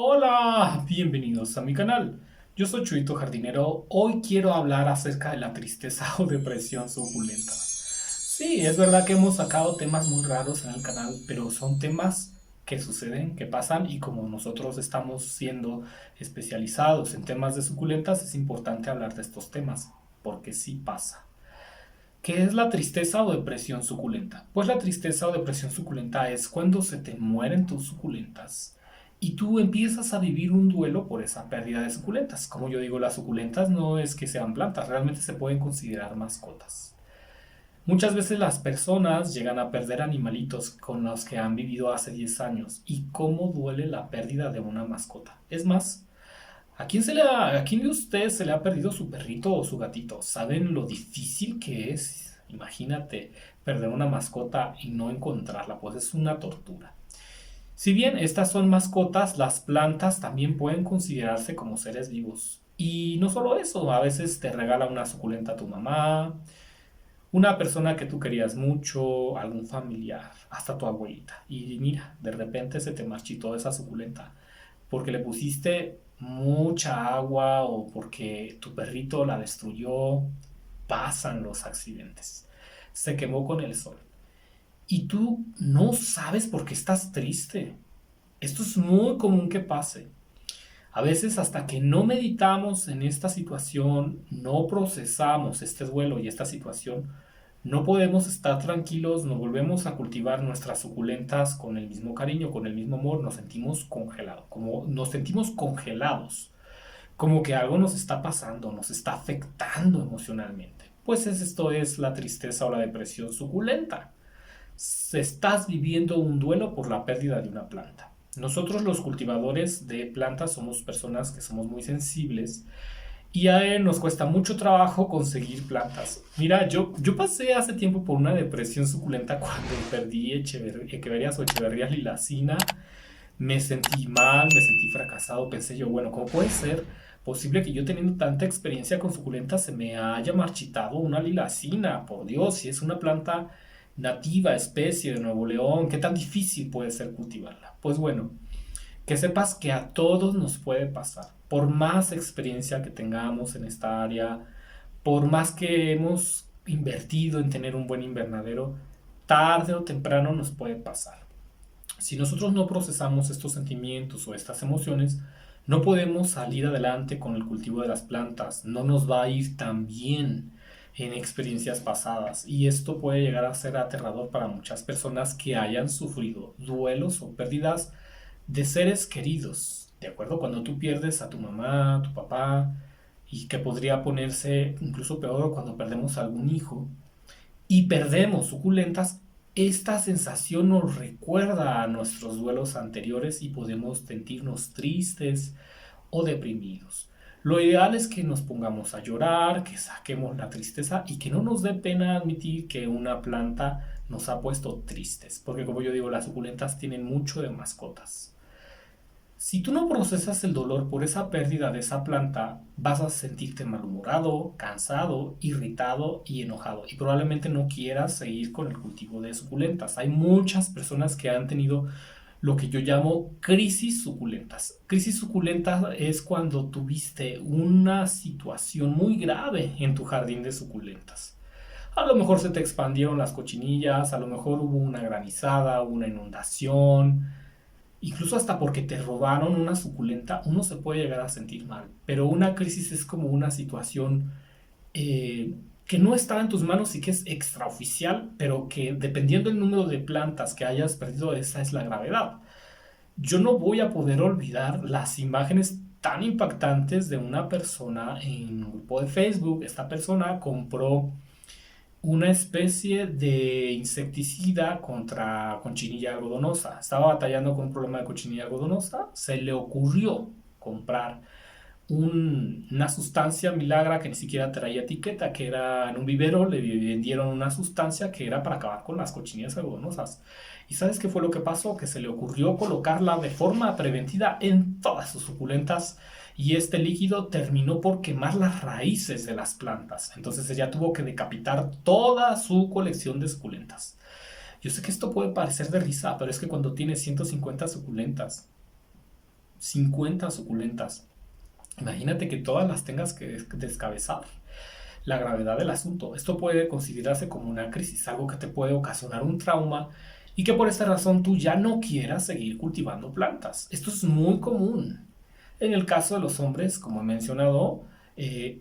Hola, bienvenidos a mi canal. Yo soy Chuito Jardinero. Hoy quiero hablar acerca de la tristeza o depresión suculenta. Sí, es verdad que hemos sacado temas muy raros en el canal, pero son temas que suceden, que pasan y como nosotros estamos siendo especializados en temas de suculentas, es importante hablar de estos temas, porque sí pasa. ¿Qué es la tristeza o depresión suculenta? Pues la tristeza o depresión suculenta es cuando se te mueren tus suculentas y tú empiezas a vivir un duelo por esa pérdida de suculentas. Como yo digo, las suculentas no es que sean plantas, realmente se pueden considerar mascotas. Muchas veces las personas llegan a perder animalitos con los que han vivido hace 10 años y cómo duele la pérdida de una mascota. Es más, ¿a quién de ustedes se le ha perdido su perrito o su gatito? ¿Saben lo difícil que es? Imagínate perder una mascota y no encontrarla, pues es una tortura. Si bien estas son mascotas, las plantas también pueden considerarse como seres vivos. Y no solo eso, a veces te regala una suculenta a tu mamá, una persona que tú querías mucho, algún familiar, hasta tu abuelita. Y mira, de repente se te marchitó esa suculenta porque le pusiste mucha agua o porque tu perrito la destruyó. Pasan los accidentes. Se quemó con el sol. Y tú no sabes por qué estás triste. Esto es muy común que pase. A veces hasta que no meditamos en esta situación, no procesamos este duelo y esta situación, no podemos estar tranquilos, no volvemos a cultivar nuestras suculentas con el mismo cariño, con el mismo amor, nos sentimos congelados, como nos sentimos congelados, como que algo nos está pasando, nos está afectando emocionalmente. Pues esto es la tristeza o la depresión suculenta. Estás viviendo un duelo por la pérdida de una planta. Nosotros los cultivadores de plantas somos personas que somos muy sensibles y a él nos cuesta mucho trabajo conseguir plantas. Mira, yo pasé hace tiempo por una depresión suculenta cuando perdí echeverias o echeverrías lilacina. Me sentí mal, me sentí fracasado. Pensé yo, bueno, ¿cómo puede ser posible que yo teniendo tanta experiencia con suculentas se me haya marchitado una lilacina? Por Dios, si es una planta nativa, especie de Nuevo León, ¿qué tan difícil puede ser cultivarla? Pues bueno, que sepas que a todos nos puede pasar. Por más experiencia que tengamos en esta área, por más que hemos invertido en tener un buen invernadero, tarde o temprano nos puede pasar. Si nosotros no procesamos estos sentimientos o estas emociones, no podemos salir adelante con el cultivo de las plantas. No nos va a ir tan bien en experiencias pasadas. Y esto puede llegar a ser aterrador para muchas personas que hayan sufrido duelos o pérdidas de seres queridos. ¿De acuerdo? Cuando tú pierdes a tu mamá, a tu papá, y que podría ponerse incluso peor cuando perdemos a algún hijo, y perdemos suculentas, esta sensación nos recuerda a nuestros duelos anteriores y podemos sentirnos tristes o deprimidos. Lo ideal es que nos pongamos a llorar, que saquemos la tristeza y que no nos dé pena admitir que una planta nos ha puesto tristes, porque como yo digo, las suculentas tienen mucho de mascotas. Si tú no procesas el dolor por esa pérdida de esa planta, vas a sentirte malhumorado, cansado, irritado y enojado. Y probablemente no quieras seguir con el cultivo de suculentas. Hay muchas personas que han tenido lo que yo llamo crisis suculentas. Crisis suculenta es cuando tuviste una situación muy grave en tu jardín de suculentas. A lo mejor se te expandieron las cochinillas, a lo mejor hubo una granizada, una inundación, incluso hasta porque te robaron una suculenta, uno se puede llegar a sentir mal. Pero una crisis es como una situación que no está en tus manos y que es extraoficial, pero que dependiendo del número de plantas que hayas perdido, esa es la gravedad. Yo no voy a poder olvidar las imágenes tan impactantes de una persona en un grupo de Facebook. Esta persona compró una especie de insecticida contra cochinilla algodonosa. Estaba batallando con un problema de cochinilla algodonosa. Se le ocurrió comprar una sustancia milagra que ni siquiera traía etiqueta, que era en un vivero, le vendieron una sustancia que era para acabar con las cochinillas algodonosas. ¿Y sabes qué fue lo que pasó? Que se le ocurrió colocarla de forma preventiva en todas sus suculentas y este líquido terminó por quemar las raíces de las plantas. Entonces ella tuvo que decapitar toda su colección de suculentas. Yo sé que esto puede parecer de risa, pero es que cuando tienes 150 suculentas 50 suculentas. Imagínate que todas las tengas que descabezar. La gravedad del asunto. Esto puede considerarse como una crisis, algo que te puede ocasionar un trauma y que por esta razón tú ya no quieras seguir cultivando plantas. Esto es muy común. En el caso de los hombres, como he mencionado,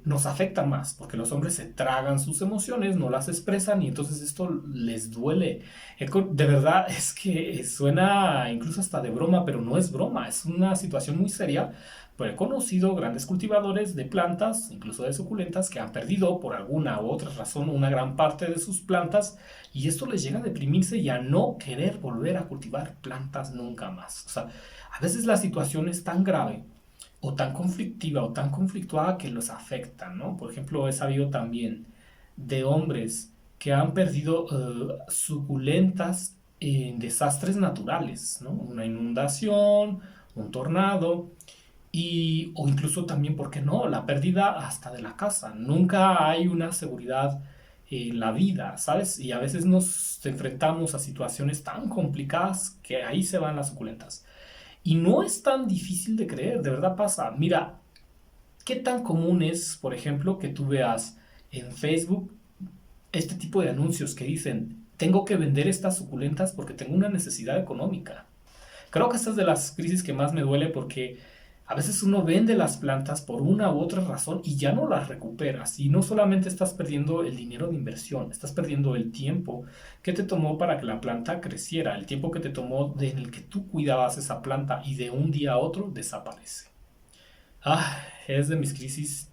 nos afecta más porque los hombres se tragan sus emociones, no las expresan y entonces esto les duele. De verdad es que suena incluso hasta de broma, pero no es broma, es una situación muy seria. Pero he conocido grandes cultivadores de plantas, incluso de suculentas, que han perdido por alguna u otra razón una gran parte de sus plantas y esto les llega a deprimirse y a no querer volver a cultivar plantas nunca más. O sea, a veces la situación es tan grave o tan conflictiva o tan conflictuada que los afecta, ¿no? Por ejemplo, he sabido también de hombres que han perdido suculentas en desastres naturales, ¿no? Una inundación, un tornado o incluso también, ¿por qué no? La pérdida hasta de la casa. Nunca hay una seguridad en la vida, ¿sabes? Y a veces nos enfrentamos a situaciones tan complicadas que ahí se van las suculentas. Y no es tan difícil de creer, de verdad pasa. Mira, ¿qué tan común es, por ejemplo, que tú veas en Facebook este tipo de anuncios que dicen, tengo que vender estas suculentas porque tengo una necesidad económica? Creo que esta es de las crisis que más me duele porque a veces uno vende las plantas por una u otra razón y ya no las recuperas. Y no solamente estás perdiendo el dinero de inversión, estás perdiendo el tiempo que te tomó para que la planta creciera, el tiempo que te tomó en el que tú cuidabas esa planta y de un día a otro desaparece. Es de mis crisis,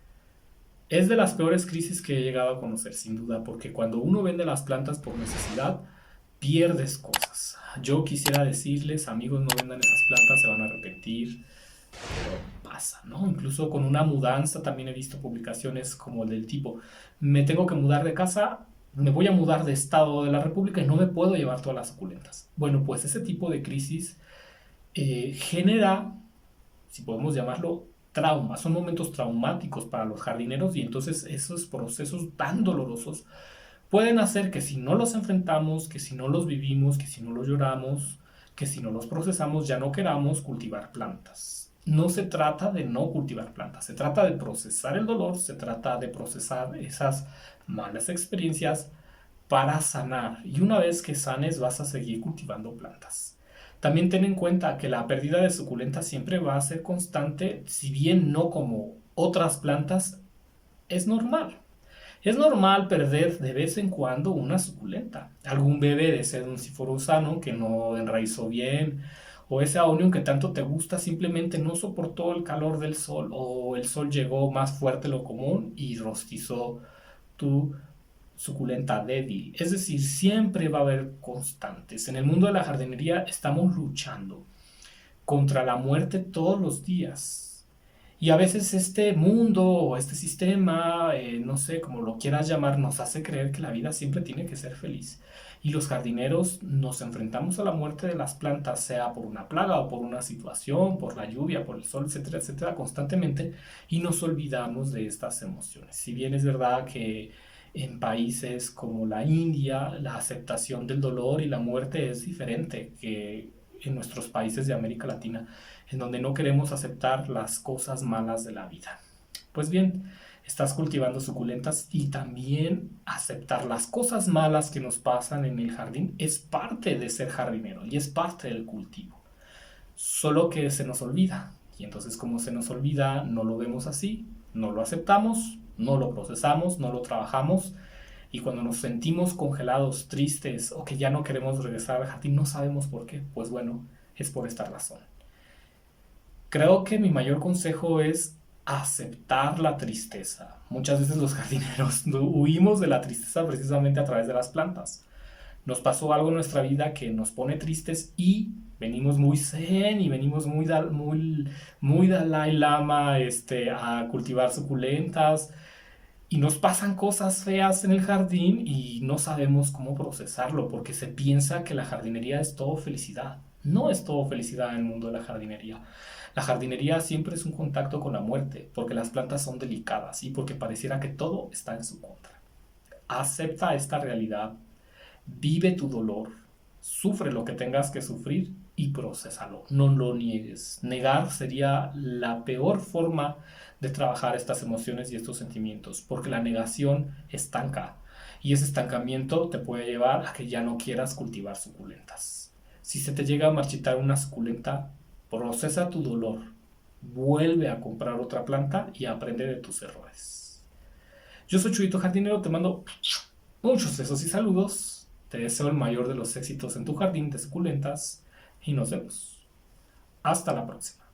es de las peores crisis que he llegado a conocer, sin duda, porque cuando uno vende las plantas por necesidad, pierdes cosas. Yo quisiera decirles, amigos, no vendan esas plantas, se van a arrepentir, pero pasa, ¿no? Incluso con una mudanza también he visto publicaciones como el del tipo, me tengo que mudar de casa, me voy a mudar de estado de la República y no me puedo llevar todas las suculentas. Bueno, pues ese tipo de crisis genera, si podemos llamarlo, trauma, son momentos traumáticos para los jardineros y entonces esos procesos tan dolorosos pueden hacer que si no los enfrentamos, que si no los vivimos, que si no los lloramos, que si no los procesamos, ya no queramos cultivar plantas. No se trata de no cultivar plantas, se trata de procesar el dolor, se trata de procesar esas malas experiencias para sanar. Y una vez que sanes vas a seguir cultivando plantas. También ten en cuenta que la pérdida de suculentas siempre va a ser constante, si bien no como otras plantas, es normal. Es normal perder de vez en cuando una suculenta. Algún bebé de ese Donciforo que no enraizó bien, o ese aonium que tanto te gusta simplemente no soportó el calor del sol, o el sol llegó más fuerte de lo común y rostizó tu suculenta débil. Es decir, siempre va a haber constantes. En el mundo de la jardinería estamos luchando contra la muerte todos los días. Y a veces este mundo o este sistema, no sé, como lo quieras llamar, nos hace creer que la vida siempre tiene que ser feliz. Y los jardineros nos enfrentamos a la muerte de las plantas, sea por una plaga o por una situación, por la lluvia, por el sol, etcétera, etcétera, constantemente, y nos olvidamos de estas emociones. Si bien es verdad que en países como la India, la aceptación del dolor y la muerte es diferente que en nuestros países de América Latina, en donde no queremos aceptar las cosas malas de la vida. Pues bien, estás cultivando suculentas y también aceptar las cosas malas que nos pasan en el jardín es parte de ser jardinero y es parte del cultivo. Solo que se nos olvida. Y entonces como se nos olvida, no lo vemos así, no lo aceptamos, no lo procesamos, no lo trabajamos. Y cuando nos sentimos congelados, tristes o que ya no queremos regresar al jardín, no sabemos por qué. Pues bueno, es por esta razón. Creo que mi mayor consejo es aceptar la tristeza. Muchas veces los jardineros huimos de la tristeza precisamente a través de las plantas. Nos pasó algo en nuestra vida que nos pone tristes y venimos muy zen y venimos muy Dalai Lama a cultivar suculentas y nos pasan cosas feas en el jardín y no sabemos cómo procesarlo porque se piensa que la jardinería es todo felicidad. No es todo felicidad en el mundo de la jardinería. La jardinería siempre es un contacto con la muerte porque las plantas son delicadas y porque pareciera que todo está en su contra. Acepta esta realidad, vive tu dolor, sufre lo que tengas que sufrir y procésalo. No lo niegues. Negar sería la peor forma de trabajar estas emociones y estos sentimientos, porque la negación estanca y ese estancamiento te puede llevar a que ya no quieras cultivar suculentas. Si se te llega a marchitar una suculenta, procesa tu dolor, vuelve a comprar otra planta y aprende de tus errores. Yo soy Chuyito Jardinero, te mando muchos besos y saludos. Te deseo el mayor de los éxitos en tu jardín de suculentas y nos vemos. Hasta la próxima.